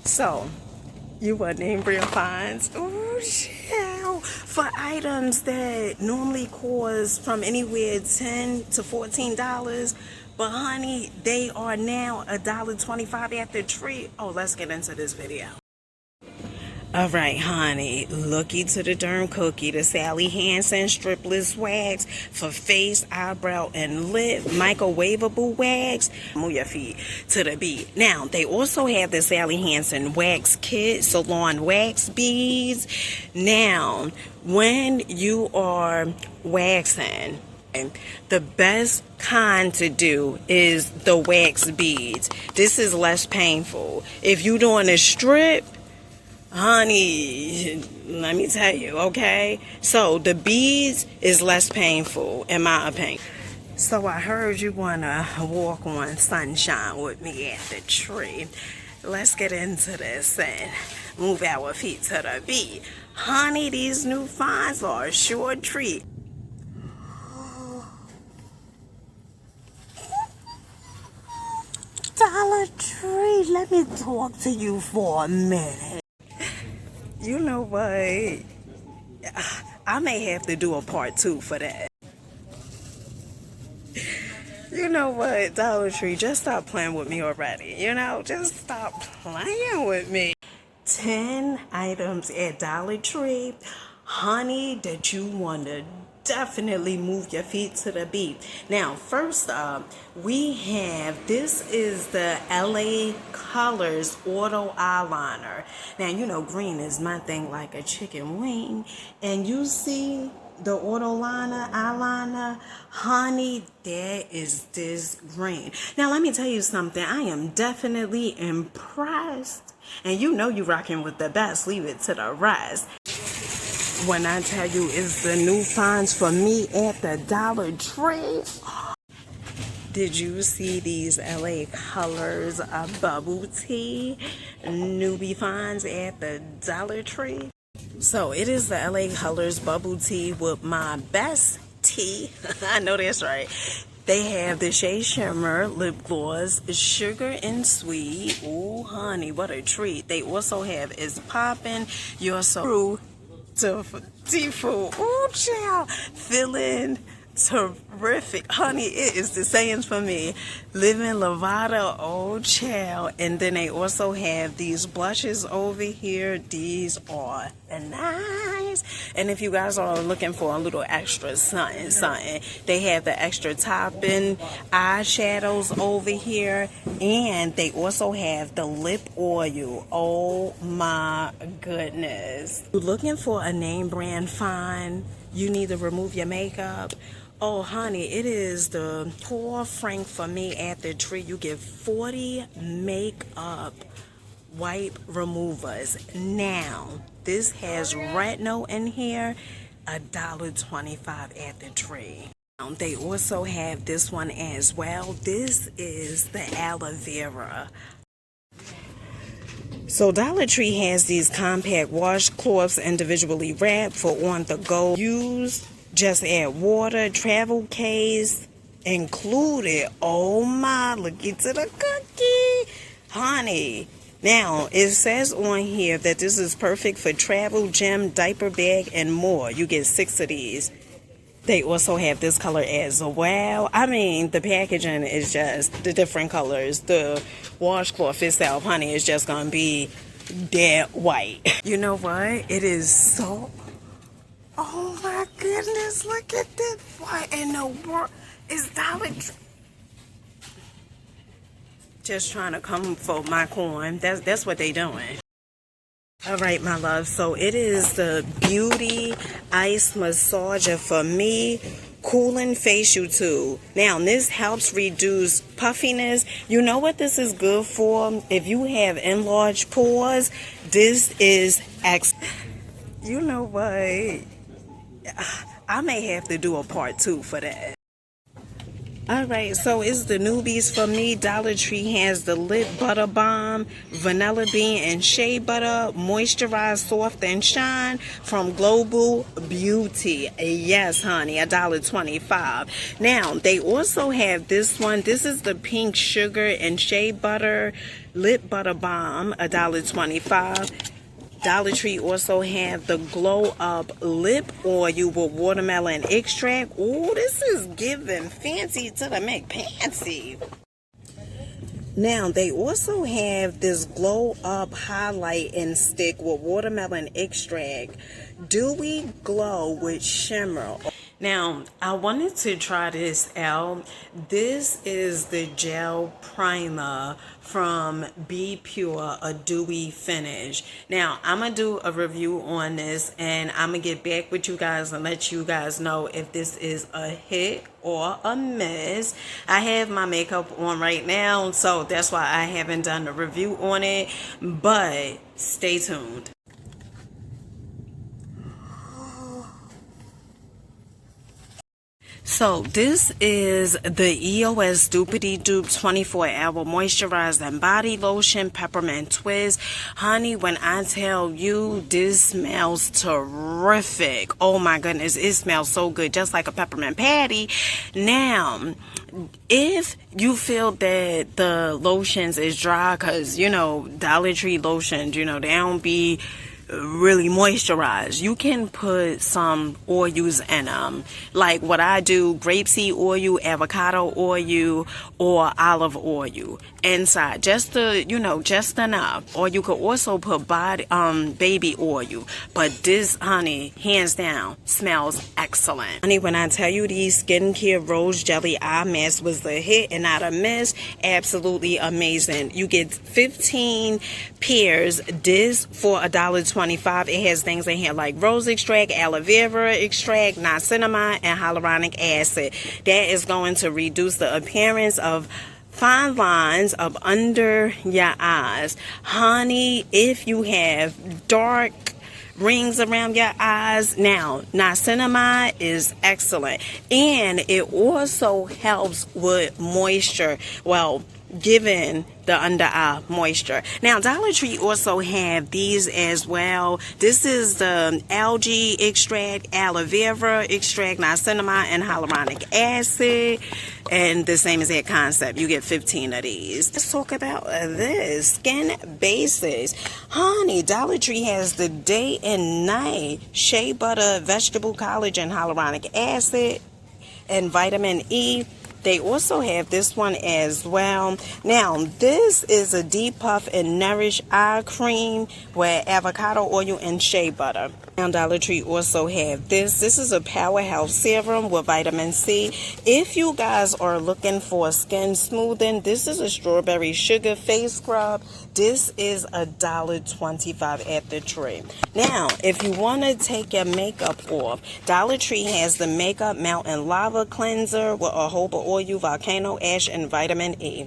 So, you want name brand finds? Oh, child. For items that normally cost from anywhere $10 to $14, but honey, they are now $1.25 at the tree. Oh, let's get into this video. All right, honey, looky to the derm cookie, the Sally Hansen stripless wax for face, eyebrow, and lip, microwavable wax. Move your feet to the beat. Now, they also have the Sally Hansen wax kit, salon wax beads. Now, when you are waxing, the best kind to do is the wax beads. This is less painful. If you're doing a strip, honey, let me tell you, okay? So the beads is less painful, in my opinion. So I heard you want to walk on sunshine with me at the tree. Let's get into this and move our feet to the beat. Honey, these new finds are a sure treat. Dollar Tree, let me talk to you for a minute. You know what? I may have to do a part 2 for that. You know what, Dollar Tree, just stop playing with me already. You know, just stop playing with me. 10 items at Dollar Tree, honey, that you want to definitely move your feet to the beat. Now, first up, we have, this is the LA Colors Auto Eyeliner. Now, you know, green is my thing, like a chicken wing. And you see the auto eyeliner, honey, that is this green. Now, let me tell you something. I am definitely impressed. And you know you rocking with the best. Leave it to the rest. When I tell you it's the new finds for me at the Dollar Tree. Did you see these LA Colors bubble tea newbie finds at the Dollar Tree? So it is the LA Colors bubble tea with my best tea. I know that's right. They have the Shea Shimmer lip gloss, sugar and sweet. Ooh, honey, what a treat. They also have It's Poppin', You're So True to T-Food. Ooh, child, feeling terrific. Honey, it is the sayings for me. Living Lavada, oh, child. And then they also have these blushes over here. These are nice. And if you guys are looking for a little extra something, they have the extra topping eyeshadows over here. And they also have the lip oil. Oh my goodness. You're looking for a name brand find, you need to remove your makeup. Oh, honey, it is the Paul Frank for me at the tree. You get 40 makeup wipe removers. Now, this has retinol in here, $1.25 at the tree. They also have this one as well. This is the aloe vera. So Dollar Tree has these compact washcloths individually wrapped for on the go use. Just add water, travel case included. Oh my, look into the cookie, honey. Now, it says on here that this is perfect for travel, gym, diaper bag, and more. You get 6 of these. They also have this color as well. I mean, the packaging is just the different colors. The washcloth itself, honey, is just going to be dead white. You know what? It is so... Oh my goodness, look at this. What in the world is Dollar Tree? Just trying to come for my coin. That's what they doing. All right, my love. So it is the Beauty Ice Massager for me. Cooling facial tube. Now, this helps reduce puffiness. You know what this is good for? If you have enlarged pores, this is you know what? I may have to do a part 2 for that. Alright, so it's the newbies for me. Dollar Tree has the Lip Butter Balm, Vanilla Bean and Shea Butter, Moisturize Soft and Shine from Global Beauty. Yes, honey, $1.25. Now, they also have this one. This is the Pink Sugar and Shea Butter Lip Butter Balm, $1.25. Dollar Tree also have the Glow Up Lip Oil with watermelon extract. Oh, this is giving fancy to the McPancy. Now, they also have this Glow Up Highlighting Stick with watermelon extract. Dewy Glow with Shimmer. Now, I wanted to try this out. This is the gel primer from Be Pure, a dewy finish. Now, I'm going to do a review on this, and I'm going to get back with you guys and let you guys know if this is a hit or a miss. I have my makeup on right now, so that's why I haven't done a review on it, but stay tuned. So this is the EOS Doopity Doop 24-hour moisturizing body lotion, peppermint twist. Honey, when I tell you this smells terrific. Oh my goodness, it smells so good, just like a peppermint patty. Now, if you feel that the lotions is dry, because, you know, Dollar Tree lotions, you know, they don't be really moisturized, you can put some oils in them, like what I do: grapeseed oil, avocado oil, or olive oil inside, just to, you know, just enough. Or you could also put baby oil, but this, honey, hands down smells excellent. Honey, when I tell you these skincare rose jelly eye masks was the hit and not a miss, absolutely amazing. You get 15 pairs, this for $1.25. It has things in here like rose extract, aloe vera extract, niacinamide, and hyaluronic acid. That is going to reduce the appearance of fine lines of under your eyes. Honey, if you have dark rings around your eyes, now niacinamide is excellent, and it also helps with moisture, well, giving the under eye moisture. Now, Dollar Tree also have these as well. This is the algae extract, aloe vera extract, niacinamide, and hyaluronic acid, and the same as that concept. You get 15 of these. Let's talk about this skin bases. Honey, Dollar Tree has the day and night shea butter, vegetable collagen, hyaluronic acid, and vitamin E. They also have this one as well. Now, this is a Deep Puff and Nourish Eye Cream with avocado oil and shea butter. Now, Dollar Tree also have this. This is a Powerhouse Serum with vitamin C. If you guys are looking for skin smoothing, this is a Strawberry Sugar Face Scrub. This is $1.25 at the Tree. Now, if you want to take your makeup off, Dollar Tree has the Makeup Mountain Lava Cleanser with jojoba oil, volcano ash, and vitamin E.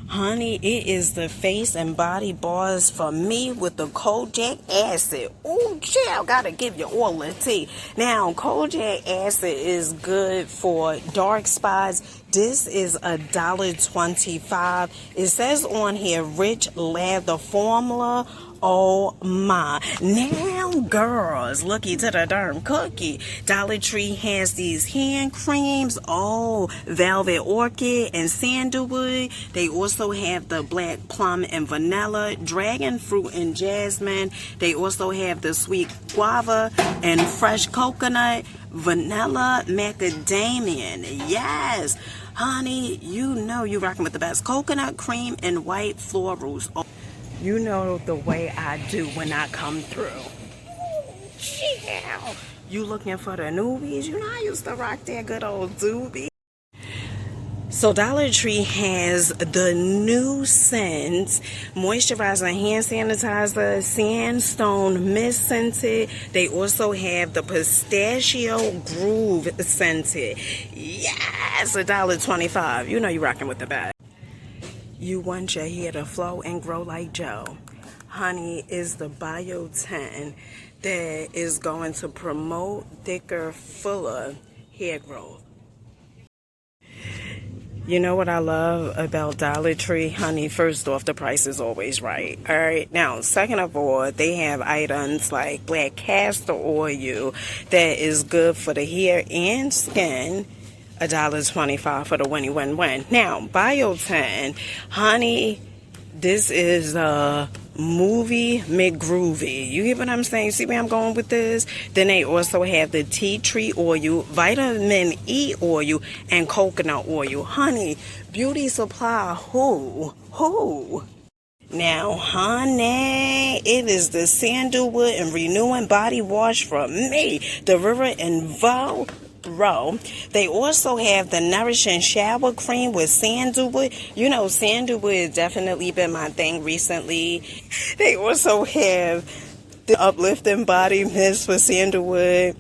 Honey, it is the face and body bars for me with the Kojic acid. Oh, child, gotta give you all the tea. Now, Kojic acid is good for dark spots. This is $1.25. It says on here, rich lather formula. Oh my. Now, girls, looky to the darn cookie. Dollar Tree has these hand creams. Oh, Velvet Orchid and Sandalwood. They also have the Black Plum and Vanilla, Dragon Fruit and Jasmine. They also have the Sweet Guava and Fresh Coconut, Vanilla Macadamia. Yes, honey, you know you rocking with the best. Coconut cream and white florals. Oh, you know the way I do when I come through. Yeah. You looking for the newbies? You know I used to rock that good old doobie. So Dollar Tree has the new scents, moisturizing hand sanitizer, Sandstone Mist scented. They also have the Pistachio Groove scented. Yes, $1.25. You know you're rocking with the bag. You want your hair to flow and grow like Joe. Honey, is the biotin that is going to promote thicker, fuller hair growth. You know what I love about Dollar Tree, honey? First off, the price is always right. All right. Now, second of all, they have items like black castor oil that is good for the hair and skin. $1.25 for the win-win-win. Now, biotin, honey, This is Movie McGroovy. You get what I'm saying? See where I'm going with this? Then they also have the tea tree oil, vitamin E oil, and coconut oil. Honey, beauty supply, who? Now, honey, it is the Sandalwood and Renewing Body Wash from me, the River and Vo. They also have the Nourishing Shower Cream with Sandalwood. You know, Sandalwood has definitely been my thing recently. They also have the Uplifting Body Mist for Sandalwood,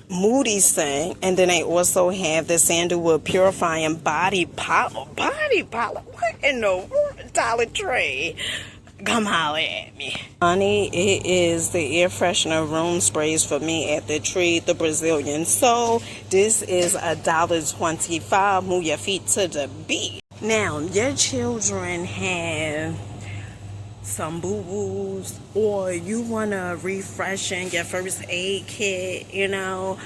Moody Scent, and then they also have the Sandalwood Purifying Body Polish. What in the world? Dollar Tree. Come holler at me. Honey, it is the air freshener room sprays for me at the tree, the Brazilian Soul. This is $1.25. Move your feet to the beat. Now, your children have some boo-boos, or you want to refreshen your first aid kit, you know,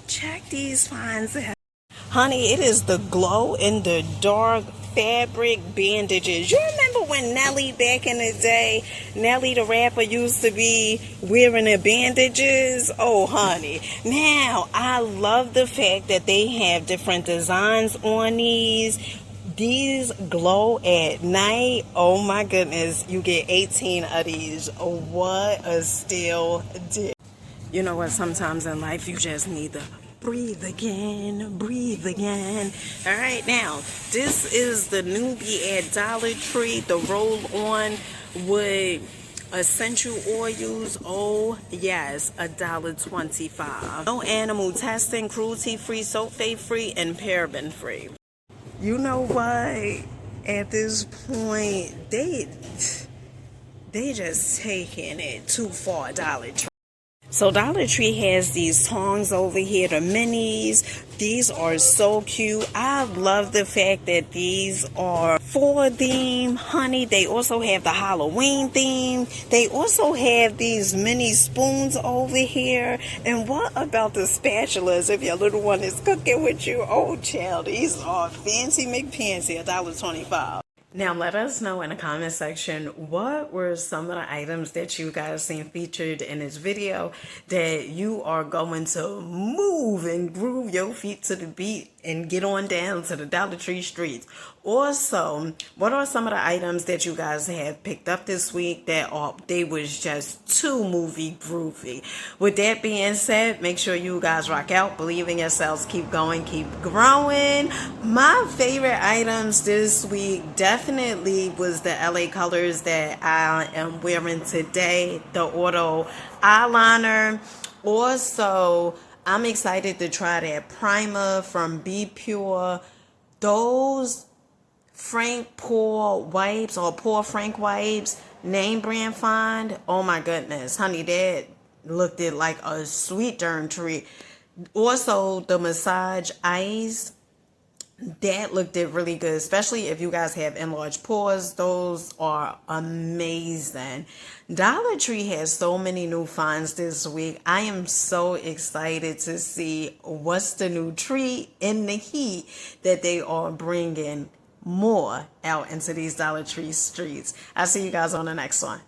check these finds out. Honey, it is the glow in the dark fabric bandages. You remember when Nelly back in the day, Nelly the rapper used to be wearing the bandages? Oh, honey. Now, I love the fact that they have different designs on these. These glow at night. Oh my goodness. You get 18 of these. What a steal deal. You know what? Sometimes in life you just need to breathe again. All right, now this is the newbie at Dollar Tree, the roll-on with essential oils. Oh yes, $1.25. No animal testing, cruelty-free, sulfate-free, and paraben-free. You know what? At this point, they just taking it too far, Dollar Tree. So Dollar Tree has these tongs over here, the minis. These are so cute. I love the fact that these are for theme, honey. They also have the Halloween theme. They also have these mini spoons over here. And what about the spatulas if your little one is cooking with you? Oh, child, these are fancy McPancy, $1.25. Now, let us know in the comment section what were some of the items that you guys seen featured in this video that you are going to move and groove your feet to the beat and get on down to the Dollar Tree streets. Also, what are some of the items that you guys have picked up this week that they was just too movie groovy? With that being said, make sure you guys rock out, believe in yourselves, keep going, keep growing. My favorite items this week definitely was the LA colors that I am wearing today, the auto eyeliner. Also, I'm excited to try that primer from Be Pure. Those Frank Pore wipes or Pore Frank wipes, name brand find. Oh my goodness, honey, that looked it like a sweet darn treat. Also, the massage ice, that looked it really good, especially if you guys have enlarged pores. Those are amazing. Dollar Tree has so many new finds this week. I am so excited to see what's the new treat in the heat that they are bringing more out into these Dollar Tree streets. I'll see you guys on the next one.